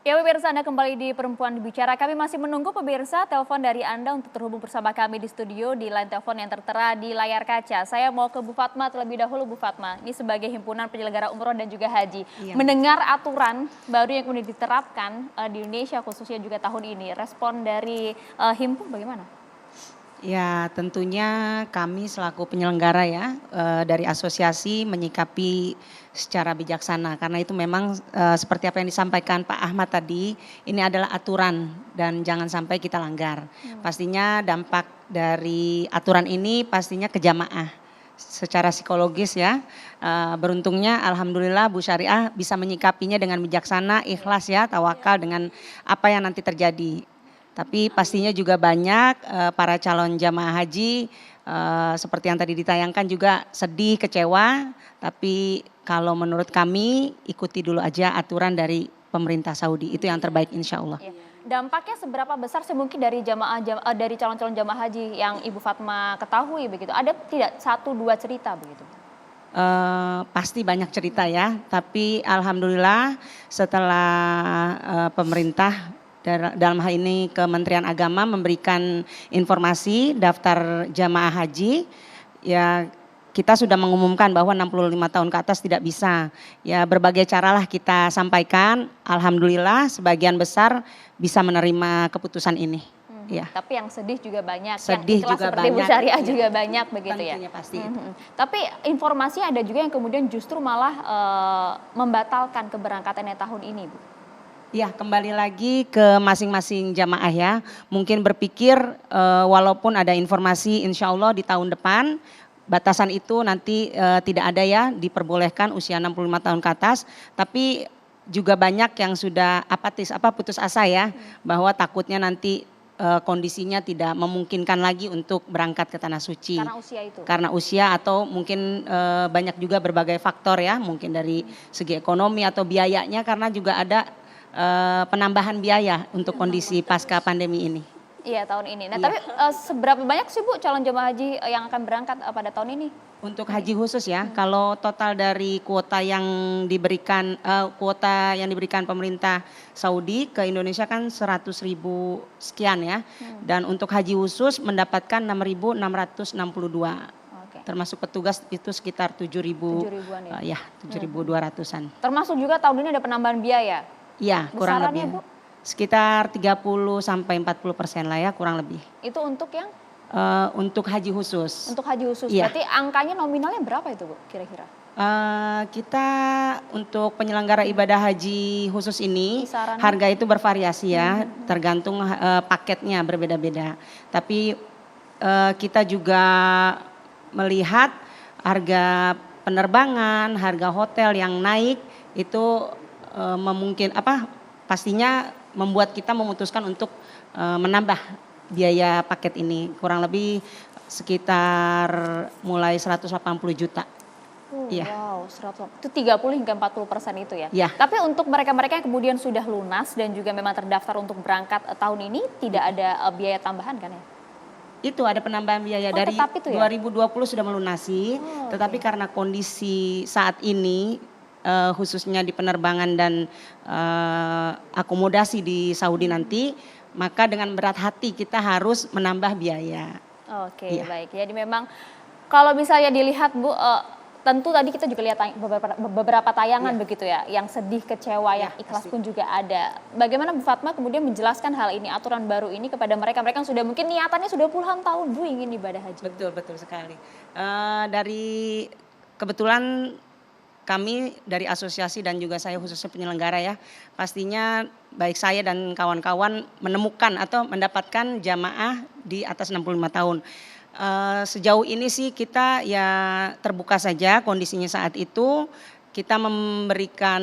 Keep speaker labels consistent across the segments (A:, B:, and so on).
A: Ya pemirsa, Anda kembali di Perempuan Bicara. Kami masih menunggu pemirsa telepon dari Anda untuk terhubung bersama kami di studio di line telepon yang tertera di layar kaca. Saya mau ke Bu Fatma terlebih dahulu, Bu Fatma. Ini sebagai himpunan penyelenggara umroh dan juga haji.
B: Iya.
A: Mendengar aturan baru yang kemudian diterapkan di Indonesia khususnya juga tahun ini, respon dari himpun bagaimana?
B: Ya, tentunya kami selaku penyelenggara ya dari asosiasi menyikapi secara bijaksana karena itu memang seperti apa yang disampaikan Pak Ahmad tadi, ini adalah aturan dan jangan sampai kita langgar. Pastinya dampak dari aturan ini pastinya ke jamaah secara psikologis ya. Beruntungnya alhamdulillah Bu Syariah bisa menyikapinya dengan bijaksana, ikhlas ya, tawakal dengan apa yang nanti terjadi. Tapi pastinya juga banyak para calon jamaah haji seperti yang tadi ditayangkan juga sedih, kecewa. Tapi kalau menurut kami ikuti dulu aja aturan dari pemerintah Saudi, itu yang terbaik insya Allah.
A: Dampaknya seberapa besar sih mungkin dari dari calon-calon jamaah haji yang Ibu Fatma ketahui begitu? Ada tidak 1-2 cerita begitu?
B: Pasti banyak cerita ya, tapi alhamdulillah setelah pemerintah dalam hal ini Kementerian Agama memberikan informasi daftar jamaah haji, ya kita sudah mengumumkan bahwa 65 tahun ke atas tidak bisa. Ya berbagai caralah kita sampaikan, alhamdulillah sebagian besar bisa menerima keputusan ini. Ya.
A: Tapi yang sedih juga banyak,
B: sedih
A: yang ikhlas
B: juga
A: seperti
B: banyak,
A: Bu Syariah
B: ya.
A: juga banyak begitu ya.
B: Pasti itu.
A: Tapi informasi ada juga yang kemudian justru malah membatalkan keberangkatannya tahun ini, Bu.
B: Ya, kembali lagi ke masing-masing jamaah ya. Mungkin berpikir walaupun ada informasi insya Allah di tahun depan batasan itu nanti tidak ada ya, diperbolehkan usia 65 tahun ke atas. Tapi juga banyak yang sudah apatis, putus asa ya, bahwa takutnya nanti kondisinya tidak memungkinkan lagi untuk berangkat ke Tanah Suci.
A: Karena usia itu? Karena
B: usia atau mungkin banyak juga berbagai faktor ya, mungkin dari segi ekonomi atau biayanya karena juga ada penambahan biaya untuk kondisi pasca pandemi ini.
A: Iya tahun ini. Nah tapi seberapa banyak sih Bu calon jemaah haji yang akan berangkat pada tahun ini?
B: Untuk haji khusus ya, kalau total dari kuota yang diberikan pemerintah Saudi ke Indonesia kan 100.000 sekian ya. Dan untuk haji khusus mendapatkan 6.662. Termasuk petugas itu sekitar 7.000-an ya, 7.200-an.
A: Termasuk juga tahun ini ada penambahan biaya?
B: Iya, kurang lebih. Bu? Sekitar 30-40% lah ya, kurang lebih.
A: Itu untuk yang?
B: Untuk haji khusus.
A: Untuk haji khusus,
B: iya.
A: Berarti angkanya nominalnya berapa itu Bu kira-kira?
B: Kita untuk penyelenggara ibadah haji khusus ini kisarannya? Harga itu bervariasi ya, tergantung paketnya berbeda-beda. Tapi kita juga melihat harga penerbangan, harga hotel yang naik itu pastinya membuat kita memutuskan untuk menambah biaya paket ini kurang lebih sekitar mulai 180 juta.
A: Wow, 100, itu 30 hingga 40% itu ya?
B: Ya.
A: Tapi untuk mereka-mereka yang kemudian sudah lunas dan juga memang terdaftar untuk berangkat tahun ini tidak ada biaya tambahan kan ya?
B: Itu ada penambahan biaya dari itu, ya? 2020 sudah melunasi, tetapi karena kondisi saat ini khususnya di penerbangan dan akomodasi di Saudi nanti, maka dengan berat hati kita harus menambah biaya.
A: Oke, baik. Jadi memang kalau misalnya dilihat Bu, tentu tadi kita juga lihat beberapa tayangan begitu ya, yang sedih, kecewa, yang ikhlas pun juga ada. Bagaimana Bu Fatma kemudian menjelaskan hal ini, aturan baru ini kepada mereka yang sudah mungkin niatannya sudah puluhan tahun Bu ingin ibadah haji.
B: Betul sekali. Dari kebetulan kami dari asosiasi dan juga saya khususnya penyelenggara ya, pastinya baik saya dan kawan-kawan menemukan atau mendapatkan jamaah di atas 65 tahun. Sejauh ini sih kita ya terbuka saja kondisinya saat itu, kita memberikan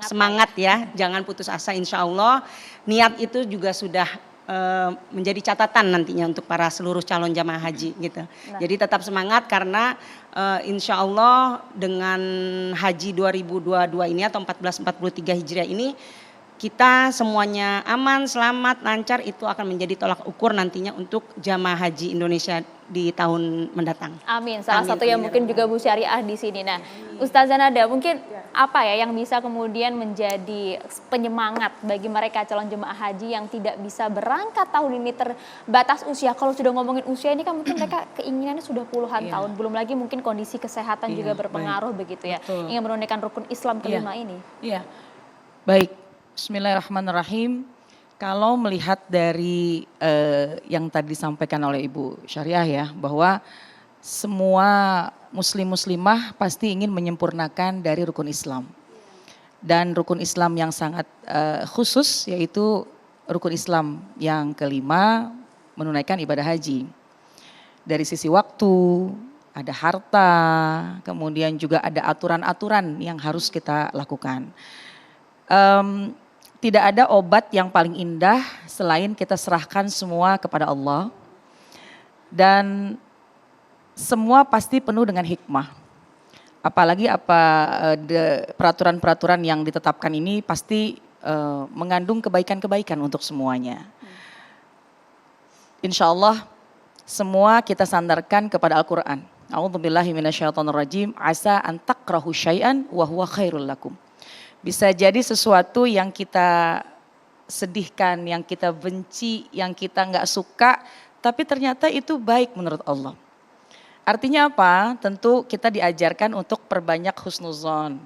B: semangat ya, jangan putus asa insya Allah. Niat itu juga sudah menjadi catatan nantinya untuk para seluruh calon jamaah haji gitu. Jadi tetap semangat karena insya Allah dengan haji 2022 ini atau 1443 Hijriah ini kita semuanya aman, selamat, lancar, itu akan menjadi tolak ukur nantinya untuk jamaah haji Indonesia di tahun mendatang.
A: Amin. Salah
B: Amin,
A: satu yang
B: amin,
A: mungkin
B: ya
A: juga Bu Syariah di sini. Nah, Ustazah Nada, mungkin apa ya yang bisa kemudian menjadi penyemangat bagi mereka calon jemaah haji yang tidak bisa berangkat tahun ini terbatas usia. Kalau sudah ngomongin usia ini kan mungkin mereka keinginannya sudah puluhan
B: Iya.
A: tahun. Belum lagi mungkin kondisi kesehatan
B: Iya,
A: juga
B: baik.
A: berpengaruh begitu ya.
B: Betul.
A: Ingin menunaikan rukun Islam kelima ini.
C: Iya, baik. Bismillahirrahmanirrahim. Kalau melihat dari yang tadi disampaikan oleh Ibu Syariah ya, bahwa semua muslim-muslimah pasti ingin menyempurnakan dari rukun Islam. Dan rukun Islam yang sangat khusus yaitu rukun Islam yang kelima, menunaikan ibadah haji. Dari sisi waktu, ada harta, kemudian juga ada aturan-aturan yang harus kita lakukan. Tidak ada obat yang paling indah selain kita serahkan semua kepada Allah. Dan semua pasti penuh dengan hikmah. Apalagi peraturan-peraturan yang ditetapkan ini pasti mengandung kebaikan-kebaikan untuk semuanya. Insya Allah semua kita sandarkan kepada Al-Quran. A'udzubillahi minasyaitonirrajim. Asa an takrahu syai'an wa huwa khairul lakum. Bisa jadi sesuatu yang kita sedihkan, yang kita benci, yang kita nggak suka, tapi ternyata itu baik menurut Allah. Artinya apa? Tentu kita diajarkan untuk perbanyak husnuzon.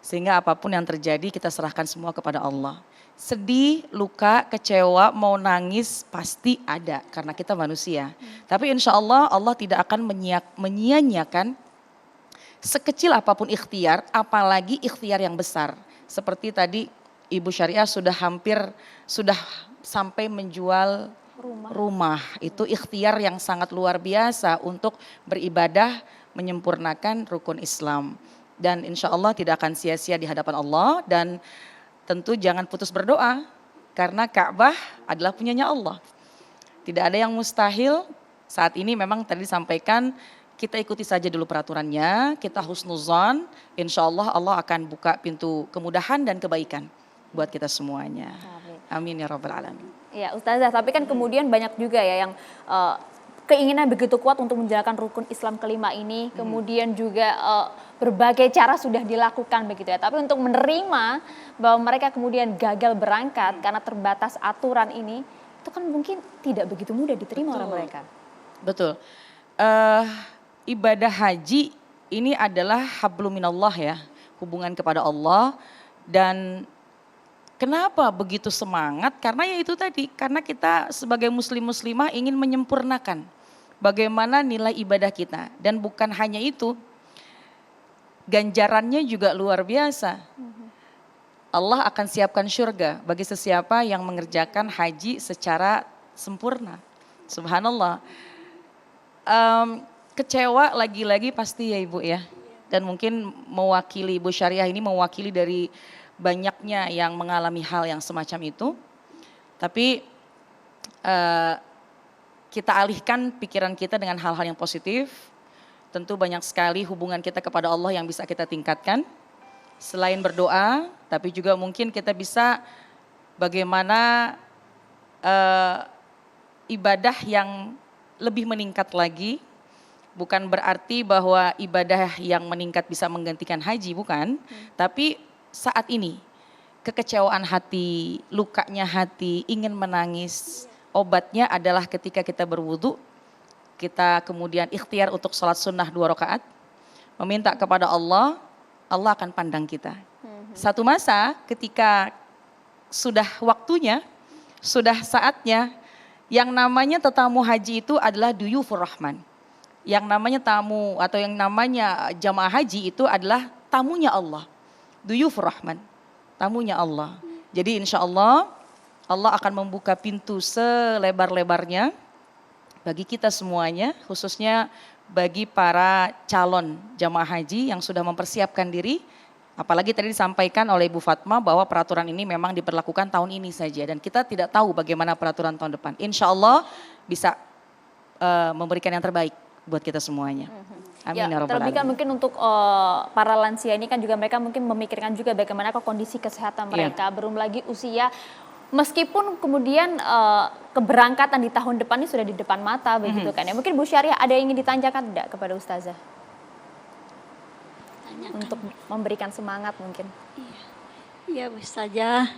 C: Sehingga apapun yang terjadi kita serahkan semua kepada Allah. Sedih, luka, kecewa, mau nangis pasti ada karena kita manusia. Tapi insya Allah Allah tidak akan menyia-nyiakan sekecil apapun ikhtiar, apalagi ikhtiar yang besar. Seperti tadi Ibu Syariah sudah sampai menjual rumah. Itu ikhtiar yang sangat luar biasa untuk beribadah menyempurnakan rukun Islam. Dan insya Allah tidak akan sia-sia di hadapan Allah, dan tentu jangan putus berdoa karena Ka'bah adalah punyanya Allah. Tidak ada yang mustahil. Saat ini memang tadi disampaikan kita ikuti saja dulu peraturannya, kita husnuzan, insya Allah Allah akan buka pintu kemudahan dan kebaikan buat kita semuanya. Amin ya rabbal alamin.
A: Ya Ustazah, tapi kan kemudian banyak juga ya yang keinginan begitu kuat untuk menjalankan rukun Islam kelima ini, kemudian juga berbagai cara sudah dilakukan begitu ya. Tapi untuk menerima bahwa mereka kemudian gagal berangkat karena terbatas aturan ini, itu kan mungkin tidak begitu mudah diterima oleh mereka.
C: Betul. Ibadah haji ini adalah hablum minallah ya, hubungan kepada Allah. Dan kenapa begitu semangat? Karena ya itu tadi, karena kita sebagai muslim-muslimah ingin menyempurnakan bagaimana nilai ibadah kita. Dan bukan hanya itu, ganjarannya juga luar biasa. Allah akan siapkan syurga bagi sesiapa yang mengerjakan haji secara sempurna. Subhanallah. Kecewa lagi-lagi pasti ya Ibu ya. Dan mungkin mewakili Ibu Syariah ini mewakili dari banyaknya yang mengalami hal yang semacam itu. Tapi kita alihkan pikiran kita dengan hal-hal yang positif. Tentu banyak sekali hubungan kita kepada Allah yang bisa kita tingkatkan. Selain berdoa, tapi juga mungkin kita bisa bagaimana ibadah yang lebih meningkat lagi. Bukan berarti bahwa ibadah yang meningkat bisa menggantikan haji, bukan. Tapi saat ini kekecewaan hati, lukanya hati, ingin menangis, obatnya adalah ketika kita berwudu, kita kemudian ikhtiar untuk sholat sunnah 2 rakaat, meminta kepada Allah, Allah akan pandang kita. Satu masa ketika sudah waktunya, sudah saatnya, yang namanya tetamu haji itu adalah duyufur rahman. Yang namanya tamu atau yang namanya jamaah haji itu adalah tamunya Allah. Duyufur rahman, tamunya Allah. Jadi insya Allah, Allah akan membuka pintu selebar-lebarnya bagi kita semuanya, khususnya bagi para calon jamaah haji yang sudah mempersiapkan diri. Apalagi tadi disampaikan oleh Ibu Fatma bahwa peraturan ini memang diberlakukan tahun ini saja. Dan kita tidak tahu bagaimana peraturan tahun depan. Insya Allah bisa memberikan yang terbaik buat kita semuanya. Amin
A: Ya,
C: ya rabbal
A: terlebih kan
C: alamin.
A: mungkin untuk para lansia ini kan juga mereka mungkin memikirkan juga bagaimana kondisi kesehatan mereka, belum lagi usia. Meskipun kemudian keberangkatan di tahun depan ini sudah di depan mata begitu kan ya. Mungkin Bu Syariah ada yang ingin ditanyakan tidak kepada Ustazah?
D: Tanyakan.
A: Untuk memberikan semangat mungkin.
D: Iya Bu Ustazah,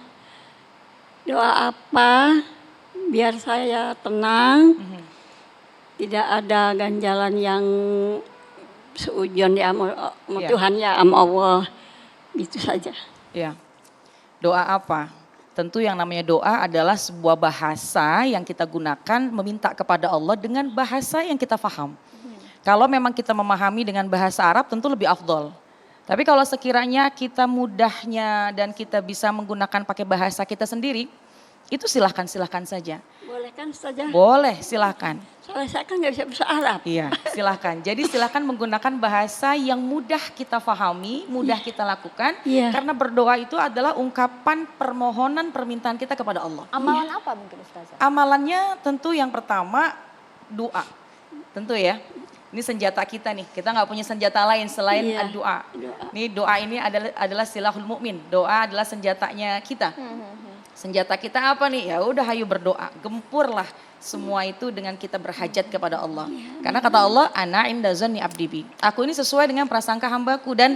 D: doa apa biar saya tenang, tidak ada ganjalan yang seujon ya sama
C: Iya.
D: Tuhan ya sama Allah, gitu saja.
C: Ya. Doa apa? Tentu yang namanya doa adalah sebuah bahasa yang kita gunakan meminta kepada Allah dengan bahasa yang kita faham. Kalau memang kita memahami dengan bahasa Arab tentu lebih afdol. Tapi kalau sekiranya kita mudahnya dan kita bisa menggunakan pakai bahasa kita sendiri, itu silahkan saja.
D: Boleh kan Ustazah?
C: Boleh, silahkan.
D: Soalnya saya kan nggak bisa bahasa Arab.
C: Iya, silahkan. Jadi silahkan menggunakan bahasa yang mudah kita fahami, mudah kita lakukan.
D: Iya.
C: Karena berdoa itu adalah ungkapan permohonan permintaan kita kepada Allah.
A: Amalan apa mungkin Ustazah?
C: Amalannya tentu yang pertama doa. Tentu ya. Ini senjata kita nih. Kita nggak punya senjata lain selain
D: Iya,
C: doa.
D: doa.
C: Ini doa ini adalah silahul mukmin. Doa adalah senjatanya kita. Senjata kita apa nih? Ya udah hayu berdoa. Gempurlah semua itu dengan kita berhajat kepada Allah. Karena kata Allah, ana inda zanni abdi bi. Aku ini sesuai dengan prasangka hambaku dan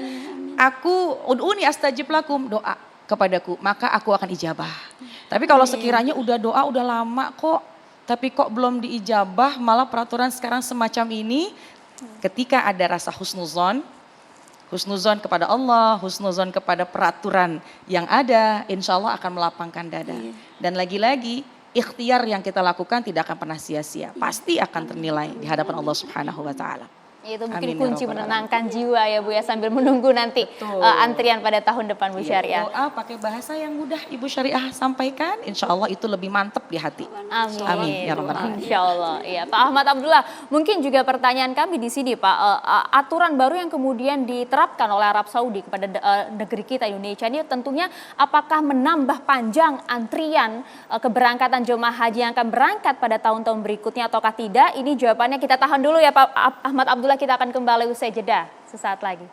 C: aku ud'uni astajib lakum, doa kepadaku, maka aku akan ijabah. Tapi kalau sekiranya udah doa udah lama kok, tapi kok belum diijabah, malah peraturan sekarang semacam ini, ketika ada rasa husnuzon kepada Allah, husnuzon kepada peraturan yang ada, insya Allah akan melapangkan dada. Dan lagi-lagi, ikhtiar yang kita lakukan tidak akan pernah sia-sia. Pasti akan ternilai di hadapan Allah Subhanahu wa Ta'ala.
A: Itu mungkin
C: Amin ya
A: kunci
C: rabbal
A: menenangkan jiwa ya Bu ya sambil menunggu nanti
C: Betul.
A: antrian pada tahun depan Bu
C: Iya,
A: Syariah.
C: doa pakai bahasa yang mudah Ibu Syariah sampaikan, insya Allah itu lebih mantap di hati.
A: Amin.
C: Amin, ya rabbal alamin.
A: Insya Allah. Ya, Pak Ahmad Abdullah, mungkin juga pertanyaan kami di sini Pak, aturan baru yang kemudian diterapkan oleh Arab Saudi kepada negeri kita Indonesia ini tentunya apakah menambah panjang antrian keberangkatan jemaah haji yang akan berangkat pada tahun-tahun berikutnya ataukah tidak? Ini jawabannya kita tahan dulu ya Pak Ahmad Abdullah, kita akan kembali usai jeda sesaat lagi.